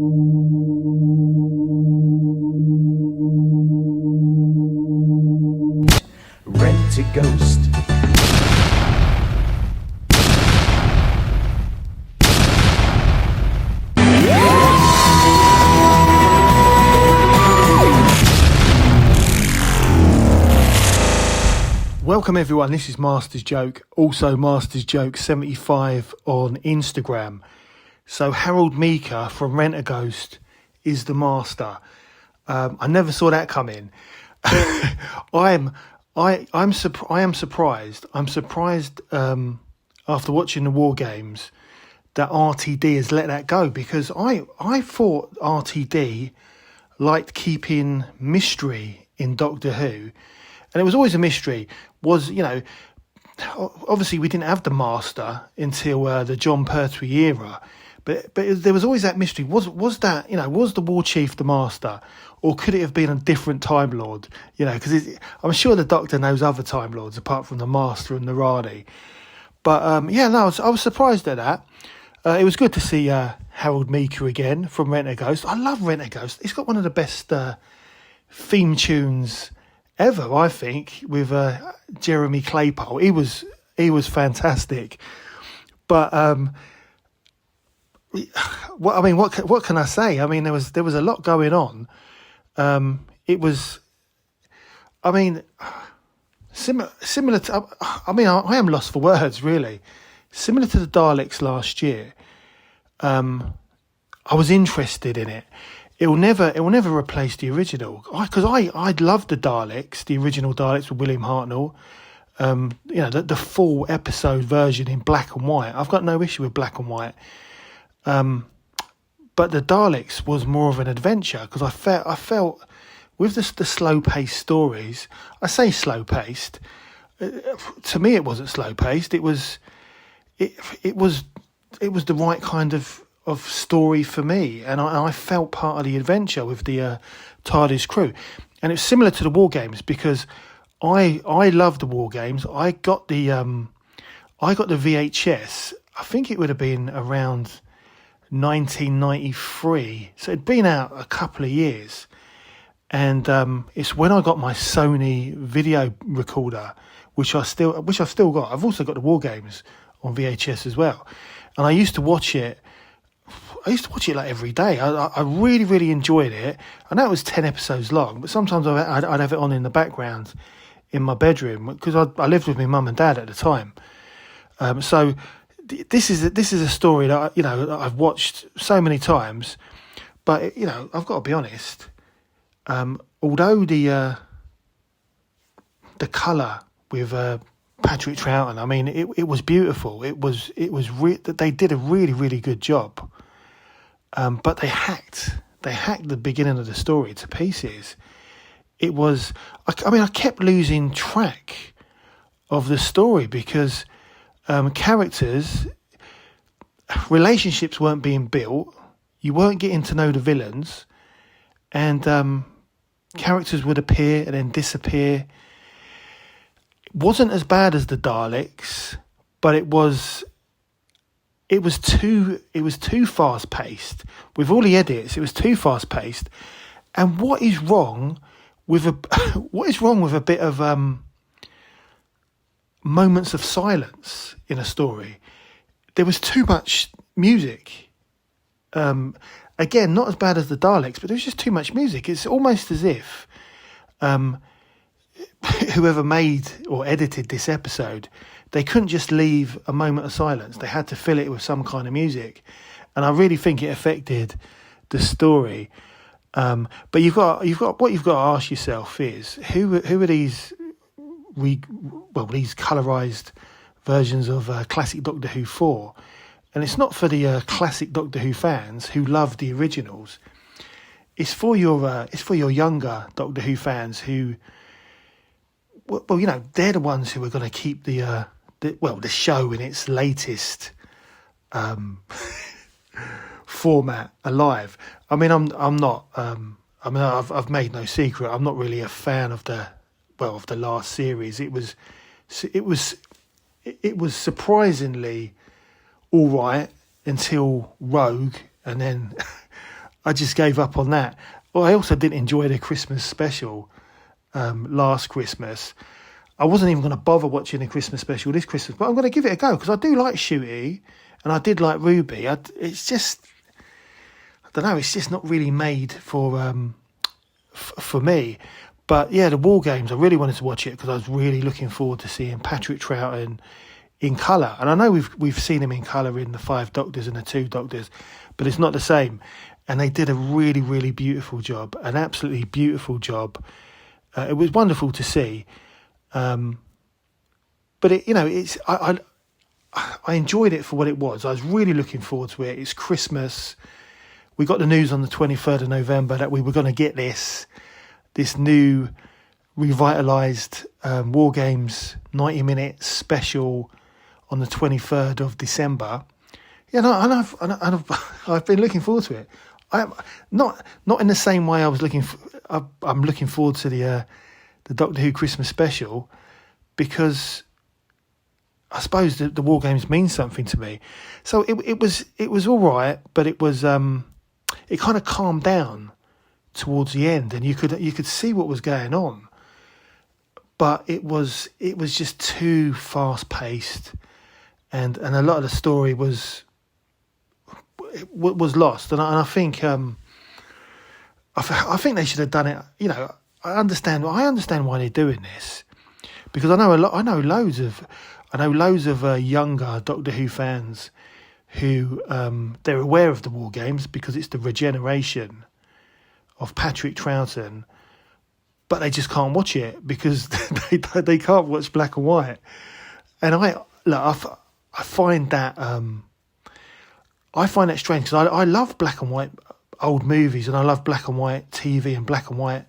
Rent a Ghost. Welcome everyone, this is Master's Joke, also Master's Joke 75 on Instagram. So Harold Meeker from Rent a Ghost is the master. I never saw that coming. I am surprised. I'm surprised after watching the War Games that RTD has let that go, because I thought RTD liked keeping mystery in Doctor Who. And it was always a mystery. Obviously we didn't have the Master until the John Pertwee era, but there was always that mystery. Was the War Chief the Master, or could it have been a different Time Lord? Because I'm sure the Doctor knows other Time Lords apart from the Master and the Rani. But I was surprised at that. It was good to see Harold Meeker again from Rent a Ghost. I love Rent a Ghost. It's got one of the best theme tunes ever, I think, with Jeremy Claypole. He was fantastic. But what can I say? I mean, there was a lot going on. It was, similar to. I am lost for words, really. Similar to the Daleks last year. I was interested in it. It will never replace the original, because I loved the Daleks, the original Daleks with William Hartnell. The full episode version in black and white. I've got no issue with black and white. But the Daleks was more of an adventure, because I felt with the slow paced stories. I say slow paced. To me, it wasn't slow paced. It was the right kind of story for me, and I felt part of the adventure with the TARDIS crew. And it's similar to the War Games, because I love the War Games. I got the VHS. I think it would have been around 1993, so it'd been out a couple of years. And it's when I got my Sony video recorder, which I've still got. I've also got the War Games on VHS as well, and I used to watch it like every day. I really, really enjoyed it. I know it was 10 episodes long, but sometimes I'd have it on in the background in my bedroom, because I lived with my mum and dad at the time. So this is a story that that I've watched so many times. But I've got to be honest. Although the colour with Patrick Troughton, I mean, it was beautiful. They did a really, really good job. But they hacked the beginning of the story to pieces. It was, I kept losing track of the story, because characters, relationships weren't being built. You weren't getting to know the villains, and characters would appear and then disappear. It wasn't as bad as the Daleks, but it was too fast paced. With all the edits, it was too fast paced. And what is wrong with a bit of moments of silence in a story? There was too much music. Again, not as bad as the Daleks, but there was just too much music. It's almost as if whoever made or edited this episode, they couldn't just leave a moment of silence. They had to fill it with some kind of music, and I really think it affected the story. But you've got what you've got to ask yourself is who are these these colorized versions of classic Doctor Who for? And it's not for the classic Doctor Who fans who love the originals. It's for your younger Doctor Who fans who, they're the ones who are going to keep the show in its latest format alive. I mean, I'm not. I've made no secret. I'm not really a fan of the last series. It was surprisingly all right until Rogue, and then I just gave up on that. Well, I also didn't enjoy the Christmas special last Christmas. I wasn't even going to bother watching the Christmas special this Christmas, but I'm going to give it a go because I do like Shooty and I did like Ruby. It's just, I don't know, it's just not really made for me. But yeah, the War Games, I really wanted to watch it because I was really looking forward to seeing Patrick Troughton in colour. And I know we've seen him in colour in the 5 Doctors and the 2 Doctors, but it's not the same. And they did a really, really beautiful job, an absolutely beautiful job. It was wonderful to see. But I enjoyed it for what it was. I was really looking forward to it. It's Christmas. We got the news on the 23rd of November that we were going to get this new revitalised War Games 90-minute special on the 23rd of December. Yeah, no, and I've been looking forward to it. I'm not in the same way I was looking. I'm looking forward to the Doctor Who Christmas special because I suppose the War Games mean something to me. So it was all right, but it was it kind of calmed down towards the end, and you could see what was going on, but it was just too fast paced, and a lot of the story was lost, and I think I think they should have done it. I understand why they're doing this, because I know loads of younger Doctor Who fans who they're aware of the War Games because it's the regeneration of Patrick Troughton, but they just can't watch it because they can't watch black and white. And I find that strange because I love black and white old movies and I love black and white TV and black and white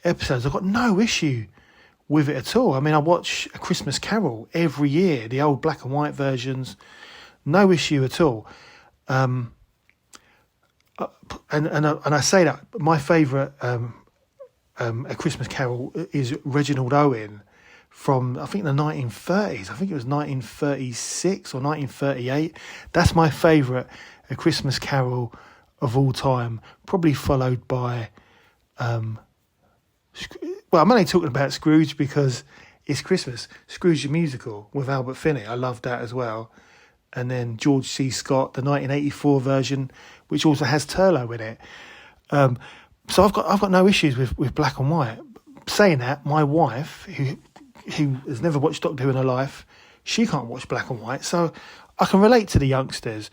episodes. I've got no issue with it at all. I mean, I watch A Christmas Carol every year, the old black and white versions, no issue at all. And I say that my favourite A Christmas Carol is Reginald Owen from, I think, the 1930s. I think it was 1936 or 1938. That's my favourite A Christmas Carol of all time, probably followed by... I'm only talking about Scrooge because it's Christmas. Scrooge the Musical with Albert Finney. I love that as well. And then George C. Scott, the 1984 version, which also has Turlough in it. So I've got no issues with black and white. Saying that, my wife, who has never watched Doctor Who in her life, she can't watch black and white. So I can relate to the youngsters.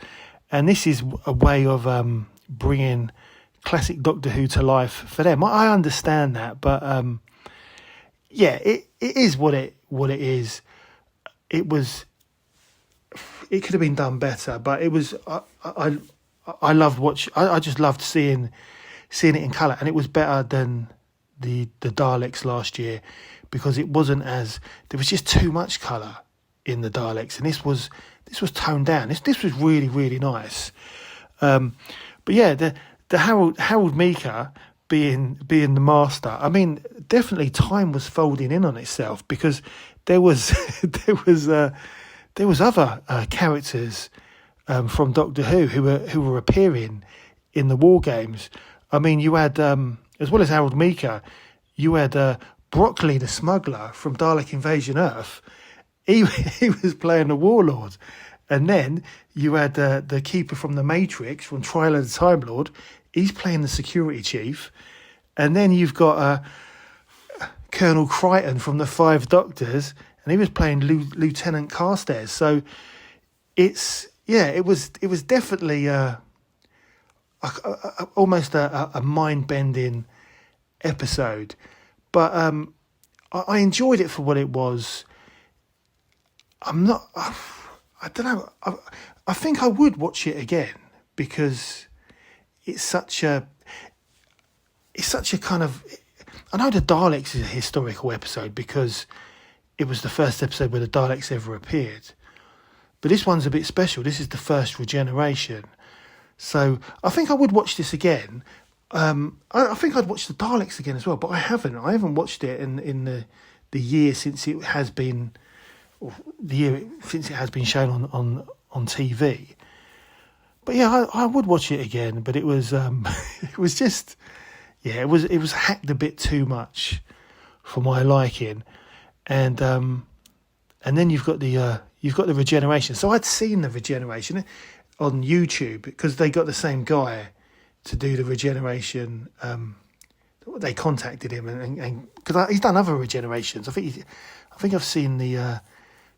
And this is a way of bringing classic Doctor Who to life for them. I understand that, but it is what it is. It could have been done better, but it was. I loved I just loved seeing it in colour, and it was better than the Daleks last year because it wasn't as, there was just too much colour in the Daleks, and this was toned down. This was really, really nice. But yeah, the Harold Meeker being the master. I mean, definitely time was folding in on itself because there was other characters from Doctor Who who were appearing in the War Games. I mean, you had, as well as Harold Meeker, you had Broccoli the Smuggler from Dalek Invasion Earth. He was playing the Warlord. And then you had the Keeper from the Matrix from Trial of the Time Lord. He's playing the security chief. And then you've got Colonel Crichton from the 5 Doctors, and he was playing Lieutenant Carstairs. So it was definitely almost a mind-bending episode. But I enjoyed it for what it was. I don't know. I think I would watch it again because it's such a kind of. I know the Daleks is a historical episode because it was the first episode where the Daleks ever appeared, but this one's a bit special. This is the first regeneration, so I think I would watch this again. I think I'd watch the Daleks again as well, but I haven't. I haven't watched it in the year since it has been. Since it has been shown on TV. But yeah, I would watch it again. But it was it was just it was hacked a bit too much for my liking, and then you've got the regeneration. So I'd seen the regeneration on YouTube because they got the same guy to do the regeneration. They contacted him and because he's done other regenerations. I think I've seen the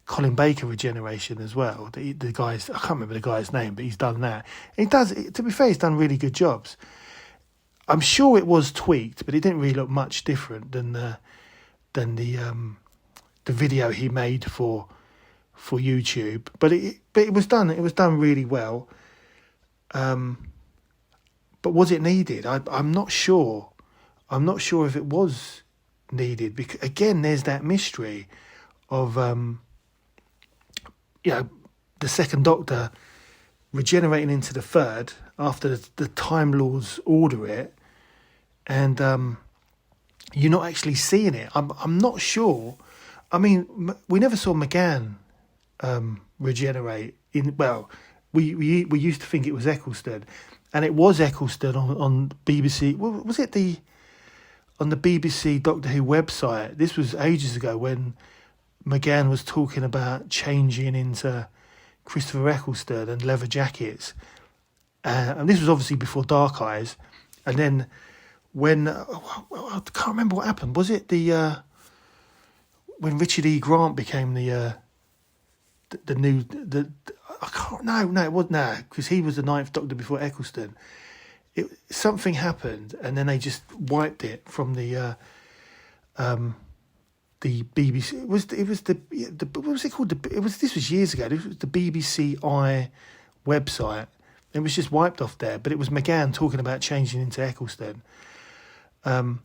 Colin Baker regeneration as well. The guys, I can't remember the guy's name, but he's done that. And he does. To be fair, he's done really good jobs. I'm sure it was tweaked, but it didn't really look much different than the video he made for YouTube. But it was done. It was done really well. But was it needed? I'm not sure. I'm not sure if it was needed because again, there's that mystery of the second Doctor regenerating into the third after the Time Lords order it, and you're not actually seeing it. I'm not sure. I mean, we never saw McGann regenerate. We used to think it was Eccleston, and it was Eccleston on BBC. Was it on the BBC Doctor Who website? This was ages ago when McGann was talking about changing into Christopher Eccleston and leather jackets, and this was obviously before Dark Eyes. And then when I can't remember what happened. Was it when Richard E. Grant became the new I can't. No, it wasn't. No, because he was the Ninth Doctor before Eccleston. Something happened, and then they just wiped it from the BBC. It was the what was it called? This was years ago. This was the BBC website. It was just wiped off there. But it was McGann talking about changing into Eccleston. And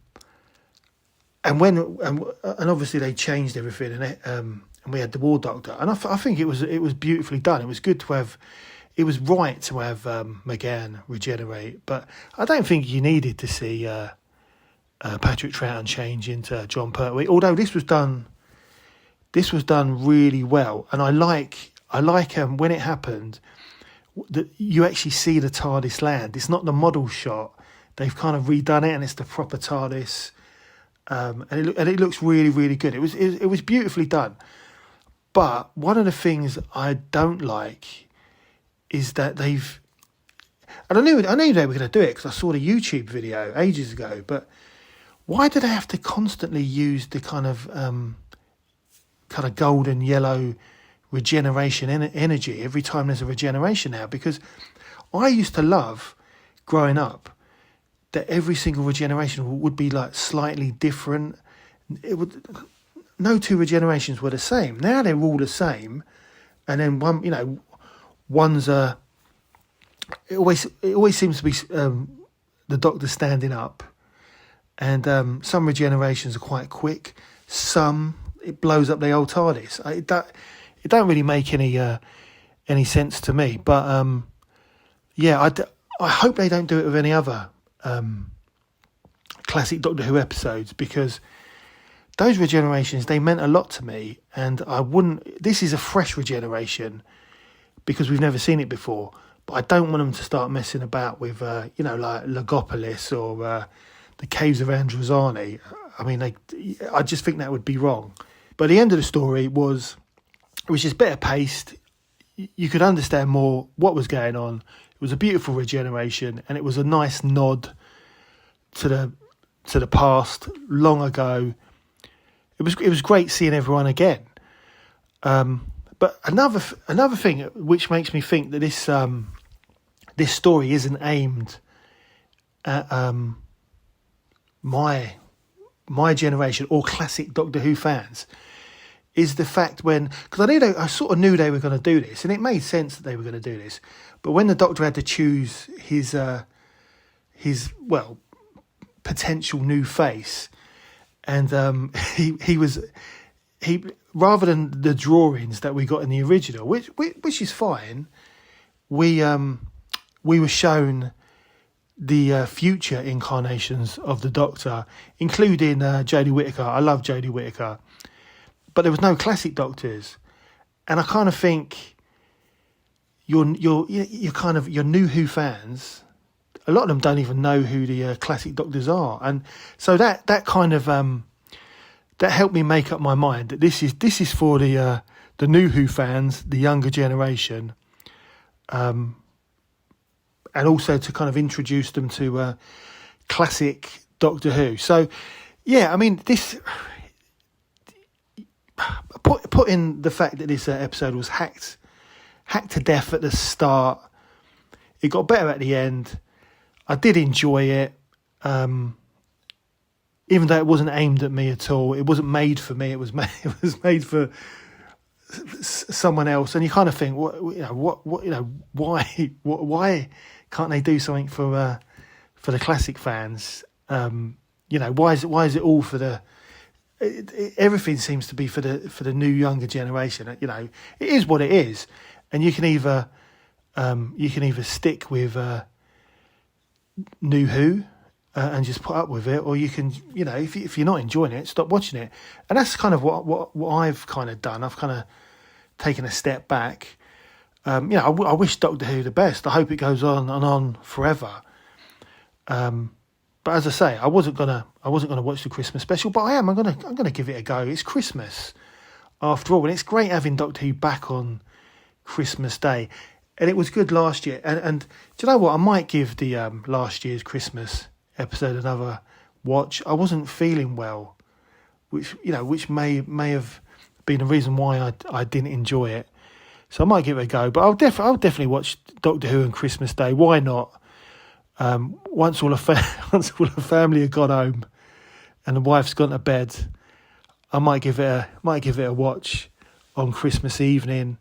obviously they changed everything, and we had the War Doctor, and I think it was beautifully done. It was good to have. It was right to have McGann regenerate, but I don't think you needed to see Patrick Troughton change into John Pertwee. Although this was done really well, and I like when it happened that you actually see the TARDIS land. It's not the model shot; they've kind of redone it, and it's the proper TARDIS, and it looks really, really good. It was beautifully done. But one of the things I don't like is that they've, and I knew they were going to do it because I saw the YouTube video ages ago. But why do they have to constantly use the kind of golden yellow regeneration energy every time there's a regeneration now? Because I used to love growing up that every single regeneration would be like slightly different. No two regenerations were the same. Now they're all the same, and then one's it always seems to be the Doctor standing up, and some regenerations are quite quick. Some it blows up the old TARDIS. It don't really make any sense to me. But I hope they don't do it with any other classic Doctor Who episodes, because those regenerations, they meant a lot to me, and I wouldn't. This is a fresh regeneration because we've never seen it before, but I don't want them to start messing about with, like Logopolis or the Caves of Androzani. I mean, I just think that would be wrong. But the end of the story was just better paced. You could understand more what was going on. It was a beautiful regeneration, and it was a nice nod to the past long ago. It was great seeing everyone again. But another thing which makes me think that this story isn't aimed at my generation or classic Doctor Who fans is the fact because I sort of knew they were going to do this, and it made sense that they were going to do this. But when the Doctor had to choose his potential new face, and he rather than the drawings that we got in the original, which is fine, we were shown the future incarnations of the Doctor, including Jodie Whittaker. I love Jodie Whittaker, but there was no classic Doctors, and I kind of think, you're kind of your new Who fans. A lot of them don't even know who the classic Doctors are, and so that kind of that helped me make up my mind that this is for the new Who fans, the younger generation, and also to kind of introduce them to classic Doctor Who. So, yeah, I mean, this put in the fact that this episode was hacked to death at the start. It got better at the end. I did enjoy it, even though it wasn't aimed at me at all. It wasn't made for me. It was made for someone else. And you kind of think, why can't they do something for the classic fans? Why is it all for the? Everything seems to be for the new younger generation. It is what it is, and you can either stick with new Who and just put up with it, or you can, if you're not enjoying it, stop watching it. And that's kind of what I've kind of done. I've kind of taken a step back. I wish Doctor Who the best. I hope it goes on and on forever. But as I say, I wasn't gonna watch the Christmas special, but I am. I'm gonna give it a go. It's Christmas, after all, and it's great having Doctor Who back on Christmas Day, and it was good last year. And do you know what? I might give the last year's Christmas episode another watch. I wasn't feeling well, which may have been the reason why I didn't enjoy it. So I might give it a go. But I'll definitely watch Doctor Who on Christmas Day. Why not? Once all the family have gone home and the wife's gone to bed, I might give it a watch on Christmas evening.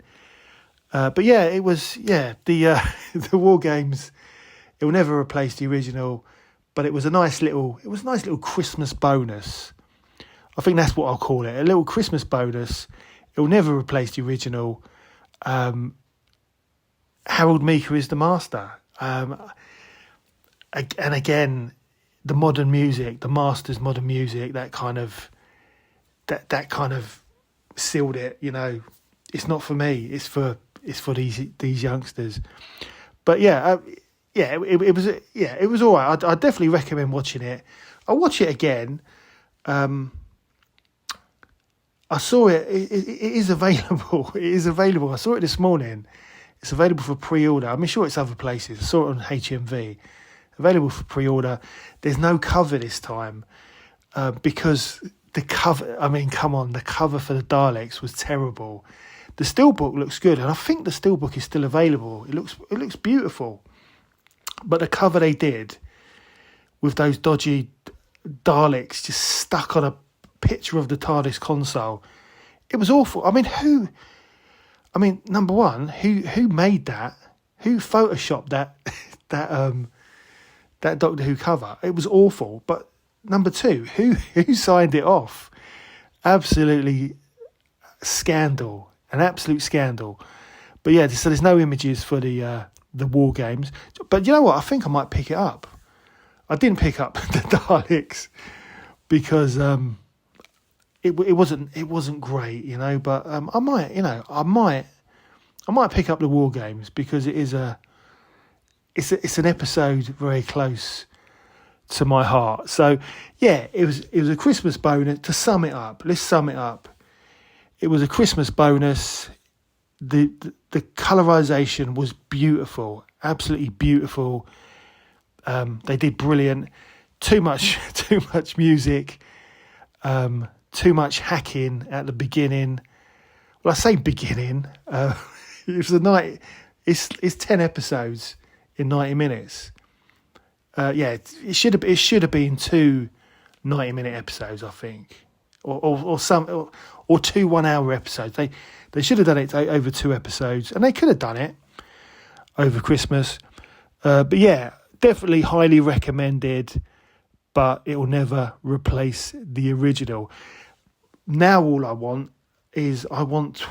But yeah, it was the War Games. It will never replace the original, but it was a nice little Christmas bonus. I think that's what I'll call it, a little Christmas bonus. It will never replace the original. Harold Meeker is the master. And again, the modern music, the Masters modern music, that kind of sealed it. It's not for me. It's for these youngsters. But it was all right. I definitely recommend watching it. I'll watch it again. I saw it. It is available. It is available. I saw it this morning. It's available for pre-order. I'm sure it's other places. I saw it on HMV. Available for pre-order. There's no cover this time because the cover. I mean, come on, the cover for the Daleks was terrible. The steelbook looks good, and I think the steelbook is still available. It looks beautiful, but the cover they did with those dodgy Daleks just stuck on a picture of the TARDIS console, it was awful. I mean, number one, who made that? Who photoshopped that Doctor Who cover? It was awful. But number two, who signed it off? Absolutely scandal. An absolute scandal. But yeah, so there's no images for the War Games. But you know what? I think I might pick it up. I didn't pick up the Daleks because it wasn't great, But I might pick up the War Games because it is it's an episode very close to my heart. So yeah, it was a Christmas bonus. To sum it up, let's sum it up. It was a Christmas bonus. The colorization was beautiful, absolutely beautiful. They did brilliant. Too much music. Too much hacking at the beginning. Well, I say beginning. It was It's 10 episodes in 90 minutes. It should have been 2 90-minute episodes, I think, or 2 1-hour episodes. They should have done it over 2 episodes, and they could have done it over Christmas. But yeah, definitely highly recommended. But it will never replace the original. Now all I want is I want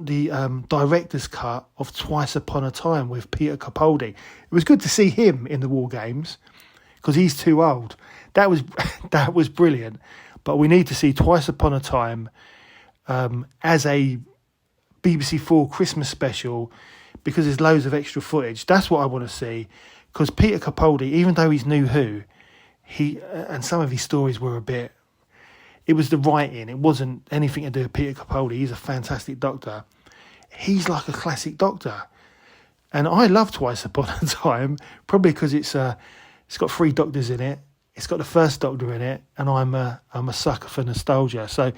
the director's cut of Twice Upon a Time with Peter Capaldi. It was good to see him in the War Games because he's too old. That was brilliant. But we need to see Twice Upon a Time as a BBC4 Christmas special because there's loads of extra footage. That's what I want to see, because Peter Capaldi, even though he's New Who, and some of his stories were a bit. It was the writing. It wasn't anything to do with Peter Capaldi. He's a fantastic Doctor. He's like a classic Doctor. And I love Twice Upon a Time, probably because it's got 3 Doctors in it. It's got the first Doctor in it, and I'm a sucker for nostalgia. So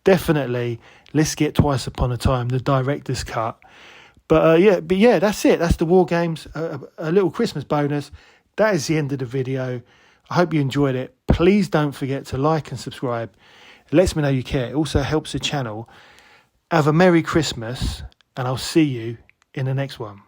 definitely, let's get Twice Upon a Time, the director's cut. But yeah, that's it. That's the War Games. A little Christmas bonus. That is the end of the video. I hope you enjoyed it. Please don't forget to like and subscribe. It lets me know you care. It also helps the channel. Have a Merry Christmas, and I'll see you in the next one.